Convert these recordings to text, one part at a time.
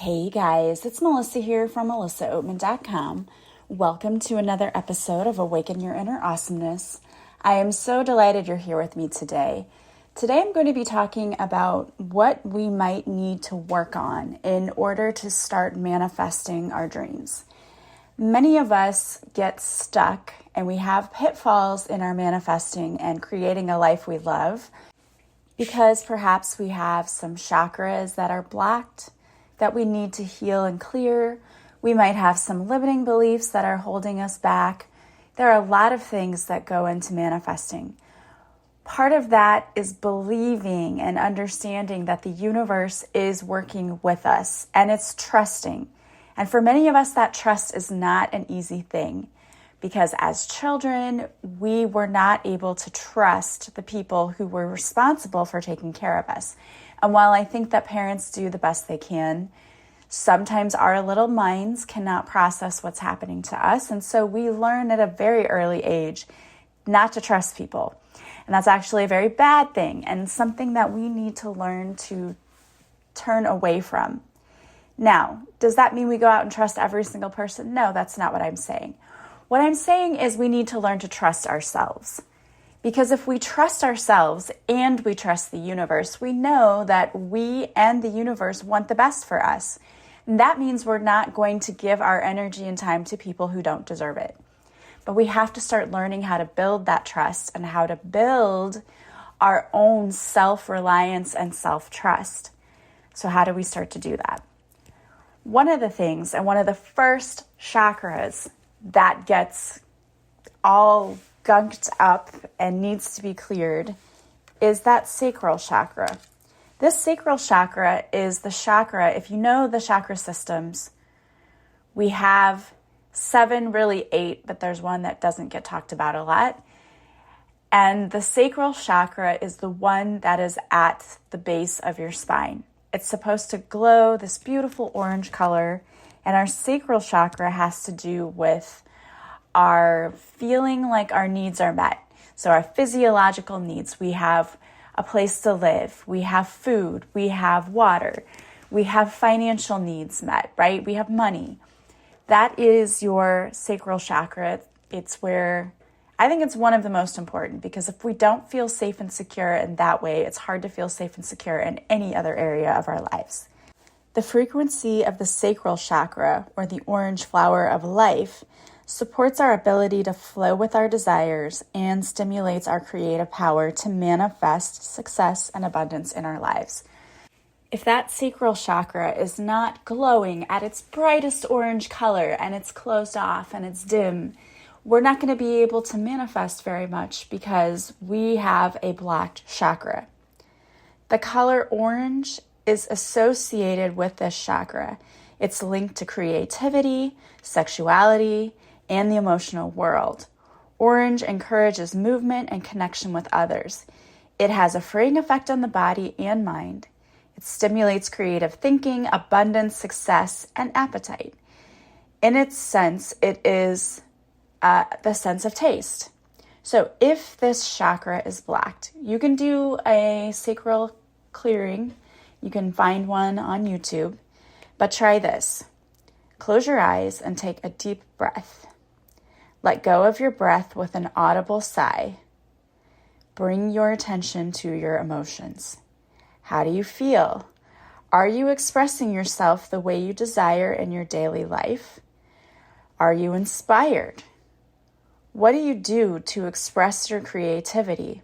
Hey guys, it's Melissa here from melissaoatman.com. Welcome to another episode of Awaken Your Inner Awesomeness. I am so delighted you're here with me today. Today I'm going to be talking about what we might need to work on in order to start manifesting our dreams. Many of us get stuck and we have pitfalls in our manifesting and creating a life we love because perhaps we have some chakras that are blocked that we need to heal and clear. We might have some limiting beliefs that are holding us back. There are a lot of things that go into manifesting. Part of that is believing and understanding that the universe is working with us, and it's trusting. And for many of us, that trust is not an easy thing because as children, we were not able to trust the people who were responsible for taking care of us. And while I think that parents do the best they can, sometimes our little minds cannot process what's happening to us. And so we learn at a very early age not to trust people. And that's actually a very bad thing and something that we need to learn to turn away from. Now, does that mean we go out and trust every single person? No, that's not what I'm saying. What I'm saying is we need to learn to trust ourselves. Because if we trust ourselves and we trust the universe, we know that we and the universe want the best for us. And that means we're not going to give our energy and time to people who don't deserve it. But we have to start learning how to build that trust and how to build our own self-reliance and self-trust. So how do we start to do that? One of the things, and one of the first chakras that gets all gunked up and needs to be cleared is that sacral chakra. This sacral chakra is the chakra, if you know the chakra systems, we have 7, really 8, but there's one that doesn't get talked about a lot. And the sacral chakra is the one that is at the base of your spine. It's supposed to glow this beautiful orange color, and our sacral chakra has to do with our feeling like our needs are met. So our physiological needs, we have a place to live, we have food, we have water, we have financial needs met, right? We have money. That is your sacral chakra. It's where, I think it's one of the most important because if we don't feel safe and secure in that way, it's hard to feel safe and secure in any other area of our lives. The frequency of the sacral chakra, or the orange flower of life, supports our ability to flow with our desires and stimulates our creative power to manifest success and abundance in our lives. If that sacral chakra is not glowing at its brightest orange color and it's closed off and it's dim, we're not going to be able to manifest very much because we have a blocked chakra. The color orange is associated with this chakra. It's linked to creativity, sexuality, and the emotional world. Orange encourages movement and connection with others. It has a freeing effect on the body and mind. It stimulates creative thinking, abundance, success, and appetite. In its sense, it is the sense of taste. So if this chakra is blocked, you can do a sacral clearing. You can find one on YouTube, but try this. Close your eyes and take a deep breath. Let go of your breath with an audible sigh. Bring your attention to your emotions. How do you feel? Are you expressing yourself the way you desire in your daily life? Are you inspired? What do you do to express your creativity?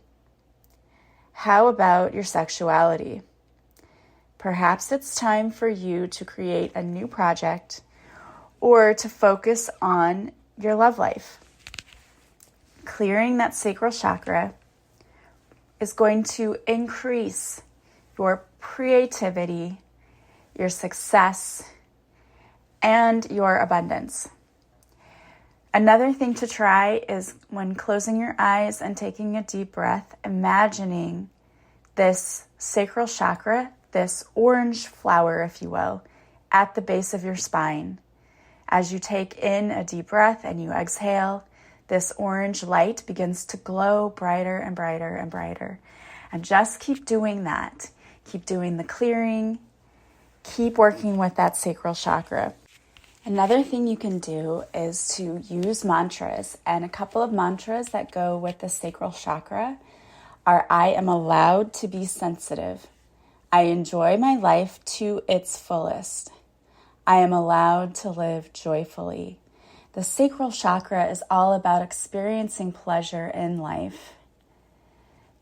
How about your sexuality? Perhaps it's time for you to create a new project or to focus on your love life. Clearing that sacral chakra is going to increase your creativity, your success, and your abundance. Another thing to try is when closing your eyes and taking a deep breath, imagining this sacral chakra, this orange flower, if you will, at the base of your spine. As you take in a deep breath and you exhale, this orange light begins to glow brighter and brighter and brighter. And just keep doing that. Keep doing the clearing. keep working with that sacral chakra. Another thing you can do is to use mantras, and a couple of mantras that go with the sacral chakra are: I am allowed to be sensitive. I enjoy my life to its fullest. I am allowed to live joyfully. The sacral chakra is all about experiencing pleasure in life.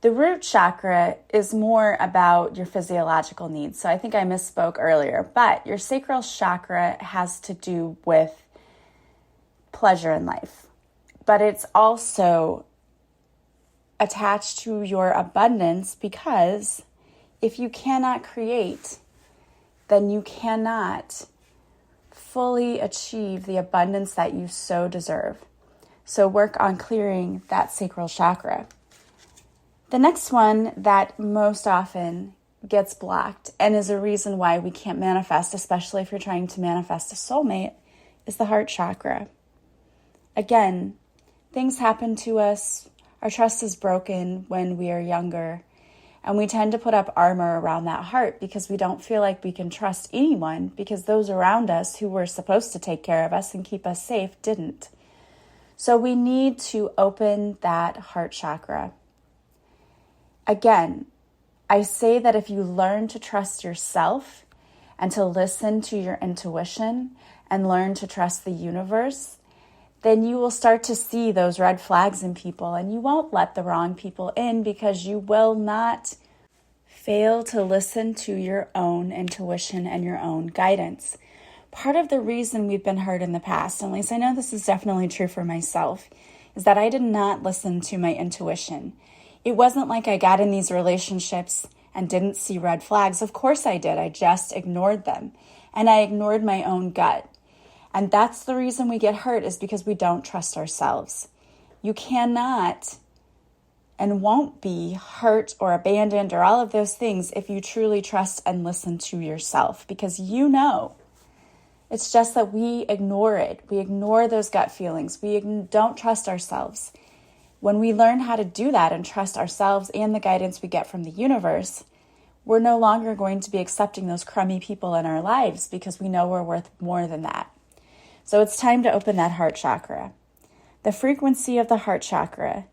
The root chakra is more about your physiological needs. So I think I misspoke earlier, but your sacral chakra has to do with pleasure in life. But it's also attached to your abundance, because if you cannot create, then you cannot fully achieve the abundance that you so deserve. So work on clearing that sacral chakra. The next one that most often gets blocked and is a reason why we can't manifest, especially if you're trying to manifest a soulmate, is the heart chakra. Again, things happen to us. Our trust is broken when we are younger, and we tend to put up armor around that heart because we don't feel like we can trust anyone, because those around us who were supposed to take care of us and keep us safe didn't. So we need to open that heart chakra. Again, I say that if you learn to trust yourself and to listen to your intuition and learn to trust the universe, then you will start to see those red flags in people, and you won't let the wrong people in because you will not fail to listen to your own intuition and your own guidance. Part of the reason we've been hurt in the past, at least I know this is definitely true for myself, is that I did not listen to my intuition. It wasn't like I got in these relationships and didn't see red flags. Of course I did. I just ignored them. And I ignored my own gut. And that's the reason we get hurt, is because we don't trust ourselves. You cannot and won't be hurt or abandoned or all of those things if you truly trust and listen to yourself, because you know. It's just that we ignore it. We ignore those gut feelings. We don't trust ourselves. When we learn how to do that and trust ourselves and the guidance we get from the universe, we're no longer going to be accepting those crummy people in our lives, because we know we're worth more than that. So it's time to open that heart chakra. The frequency of the heart chakra,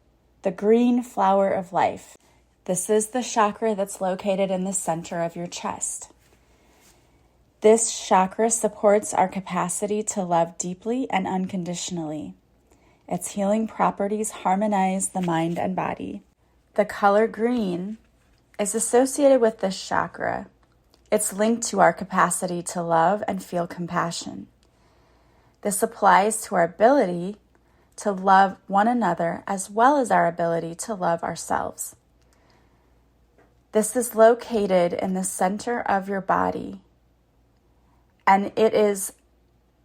the green flower of life. This is the chakra that's located in the center of your chest. This chakra supports our capacity to love deeply and unconditionally. Its healing properties harmonize the mind and body. The color green is associated with this chakra. It's linked to our capacity to love and feel compassion. This applies to our ability to love one another as well as our ability to love ourselves. This is located in the center of your body, and it is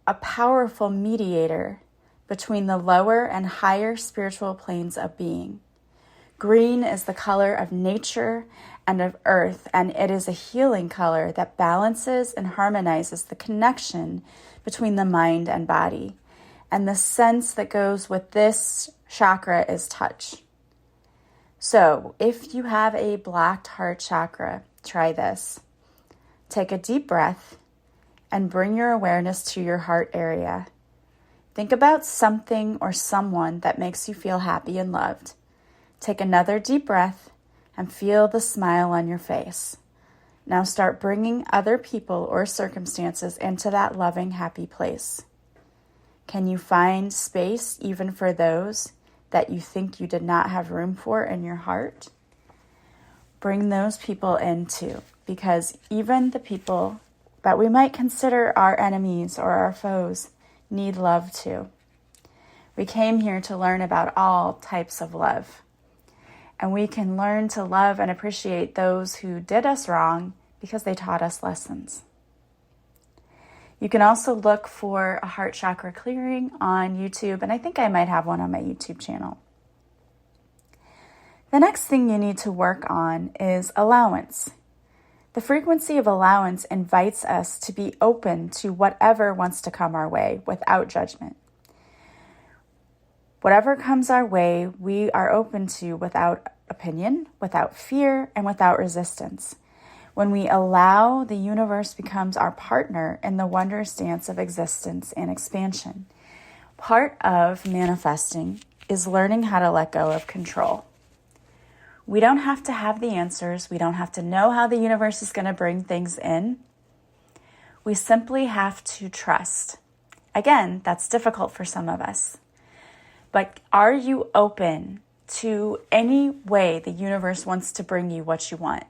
a powerful mediator between the lower and higher spiritual planes of being. Green is the color of nature and of earth, and it is a healing color that balances and harmonizes the connection between the mind and body. And the sense that goes with this chakra is touch. So if you have a blocked heart chakra, try this. Take a deep breath and bring your awareness to your heart area. Think about something or someone that makes you feel happy and loved. Take another deep breath and feel the smile on your face. Now start bringing other people or circumstances into that loving, happy place. Can you find space even for those that you think you did not have room for in your heart? Bring those people in too, because even the people that we might consider our enemies or our foes need love too. We came here to learn about all types of love. And we can learn to love and appreciate those who did us wrong because they taught us lessons. You can also look for a heart chakra clearing on YouTube, and I think I might have one on my YouTube channel. The next thing you need to work on is allowance. The frequency of allowance invites us to be open to whatever wants to come our way without judgment. Whatever comes our way, we are open to without opinion, without fear, and without resistance. when we allow, the universe becomes our partner in the wondrous dance of existence and expansion. Part of manifesting is learning how to let go of control. We don't have to have the answers. We don't have to know how the universe is going to bring things in. We simply have to trust. Again, that's difficult for some of us. But are you open to any way the universe wants to bring you what you want?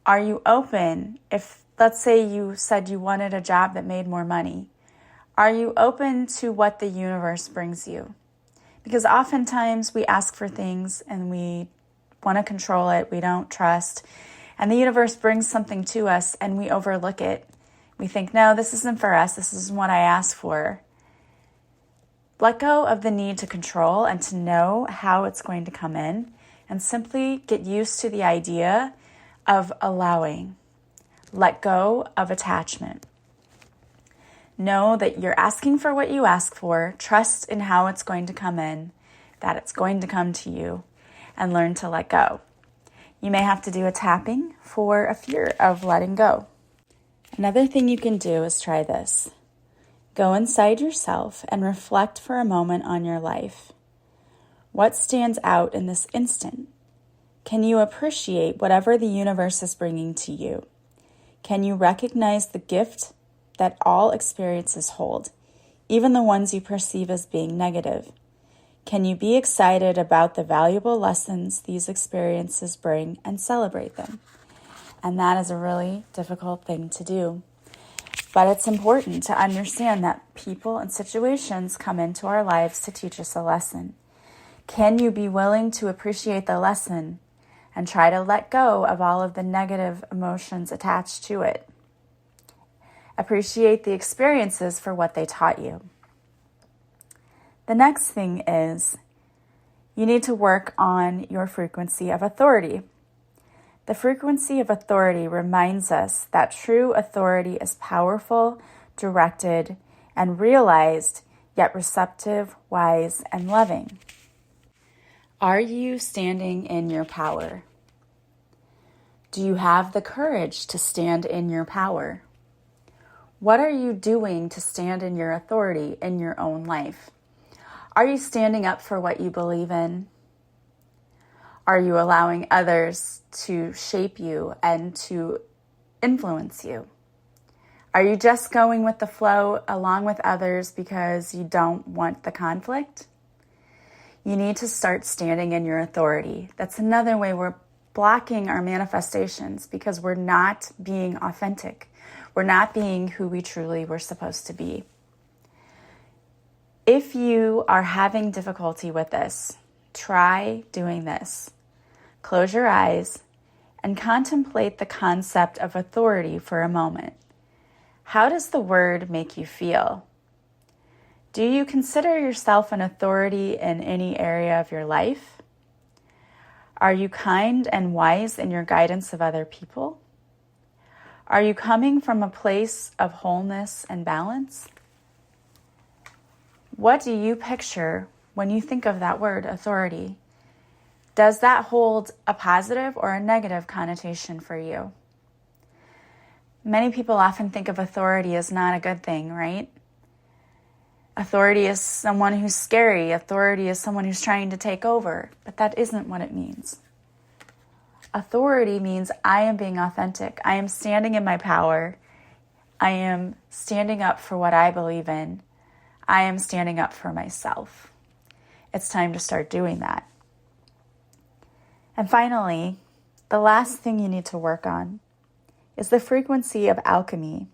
Are you open if, let's say you said you wanted a job that made more money? Are you open to what the universe brings you? Because oftentimes we ask for things and we want to control it, we don't trust, and the universe brings something to us and we overlook it. We think, no, this isn't for us, this isn't what I asked for. Let go of the need to control and to know how it's going to come in, and simply get used to the idea of allowing. Let go of attachment. Know that you're asking for what you ask for, trust in how it's going to come in, that it's going to come to you, and learn to let go. You may have to do a tapping for a fear of letting go. Another thing you can do is try this. Go inside yourself and reflect for a moment on your life. What stands out in this instant? Can you appreciate whatever the universe is bringing to you? Can you recognize the gift that all experiences hold, even the ones you perceive as being negative? Can you be excited about the valuable lessons these experiences bring and celebrate them? And that is a really difficult thing to do. But it's important to understand that people and situations come into our lives to teach us a lesson. Can you be willing to appreciate the lesson and try to let go of all of the negative emotions attached to it? Appreciate the experiences for what they taught you. The next thing is you need to work on your frequency of authority. The frequency of authority reminds us that true authority is powerful, directed, and realized, yet receptive, wise, and loving. Are you standing in your power? Do you have the courage to stand in your power? What are you doing to stand in your authority in your own life? Are you standing up for what you believe in? Are you allowing others to shape you and to influence you? Are you just going with the flow along with others because you don't want the conflict? You need to start standing in your authority. That's another way we're blocking our manifestations, because we're not being authentic. We're not being who we truly were supposed to be. If you are having difficulty with this, try doing this. Close your eyes and contemplate the concept of authority for a moment. How does the word make you feel? Do you consider yourself an authority in any area of your life? Are you kind and wise in your guidance of other people? Are you coming from a place of wholeness and balance? What do you picture when you think of that word, authority? Does that hold a positive or a negative connotation for you? Many people often think of authority as not a good thing, right? Authority is someone who's scary. Authority is someone who's trying to take over. But that isn't what it means. Authority means I am being authentic. I am standing in my power. I am standing up for what I believe in. I am standing up for myself. It's time to start doing that. And finally, the last thing you need to work on is the frequency of alchemy.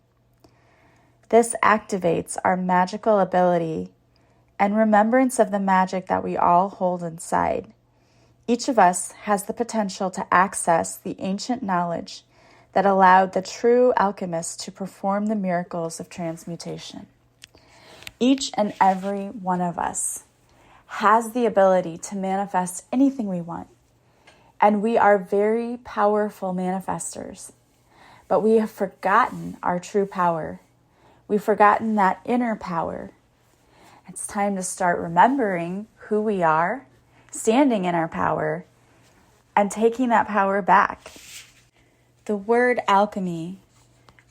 This activates our magical ability and remembrance of the magic that we all hold inside. Each of us has the potential to access the ancient knowledge that allowed the true alchemists to perform the miracles of transmutation. Each and every one of us has the ability to manifest anything we want. And we are very powerful manifestors. But we have forgotten our true power. We've forgotten that inner power. It's time to start remembering who we are, standing in our power, and taking that power back. The word alchemy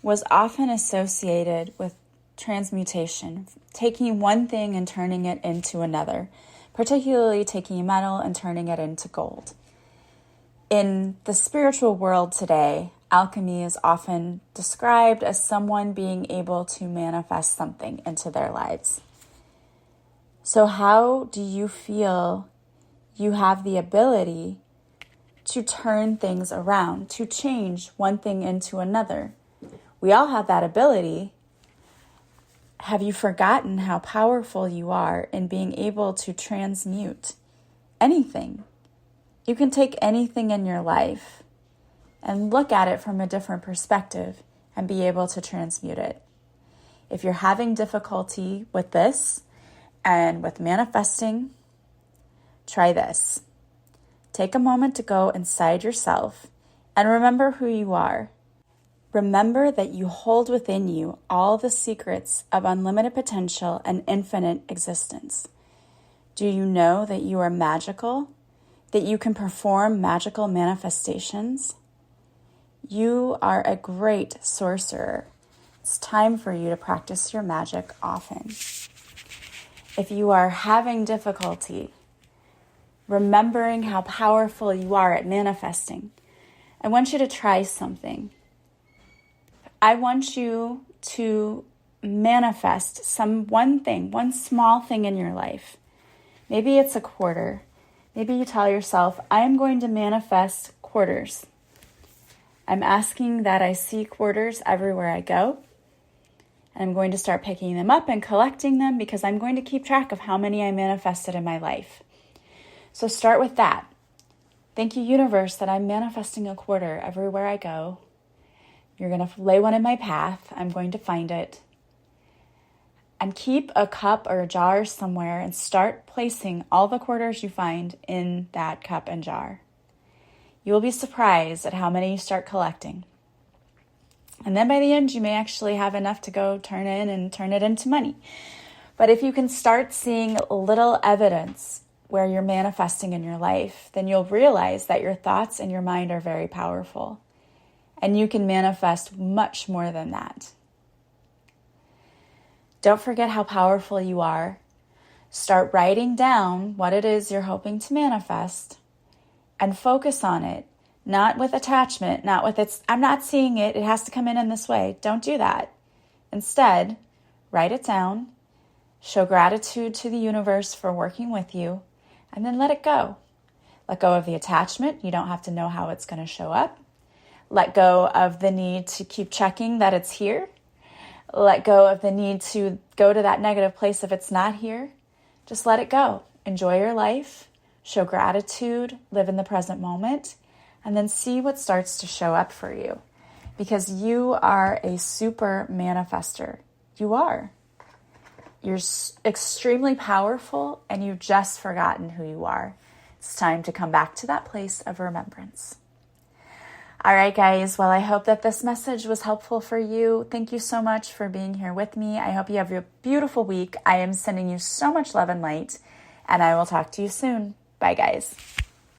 was often associated with transmutation, taking one thing and turning it into another, particularly taking a metal and turning it into gold. In the spiritual world today, alchemy is often described as someone being able to manifest something into their lives. So how do you feel you have the ability to turn things around, to change one thing into another? We all have that ability. Have you forgotten how powerful you are in being able to transmute anything? You can take anything in your life and look at it from a different perspective and be able to transmute it. If you're having difficulty with this and with manifesting, try this. Take a moment to go inside yourself and remember who you are. Remember that you hold within you all the secrets of unlimited potential and infinite existence. Do you know that you are magical? That you can perform magical manifestations? You are a great sorcerer. It's time for you to practice your magic often. If you are having difficulty remembering how powerful you are at manifesting, I want you to try something. I want you to manifest one small thing in your life. Maybe it's a quarter. Maybe you tell yourself, I'm going to manifest quarters. I'm asking that I see quarters everywhere I go. And I'm going to start picking them up and collecting them because I'm going to keep track of how many I manifested in my life. So start with that. Thank you, universe, that I'm manifesting a quarter everywhere I go. You're going to lay one in my path. I'm going to find it. And keep a cup or a jar somewhere and start placing all the quarters you find in that cup and jar. You will be surprised at how many you start collecting. And then by the end, you may actually have enough to go turn it into money. But if you can start seeing little evidence where you're manifesting in your life, then you'll realize that your thoughts and your mind are very powerful. And you can manifest much more than that. Don't forget how powerful you are. Start writing down what it is you're hoping to manifest and focus on it, not with attachment, not with I'm not seeing it, it has to come in this way. Don't do that. Instead, write it down, show gratitude to the universe for working with you, and then let it go. Let go of the attachment. You don't have to know how it's going to show up. Let go of the need to keep checking that it's here. Let go of the need to go to that negative place if it's not here. Just let it go. Enjoy your life. Show gratitude. Live in the present moment. And then see what starts to show up for you. Because you are a super manifestor. You are. You're extremely powerful and you've just forgotten who you are. It's time to come back to that place of remembrance. All right, guys. Well, I hope that this message was helpful for you. Thank you so much for being here with me. I hope you have a beautiful week. I am sending you so much love and light, and I will talk to you soon. Bye, guys.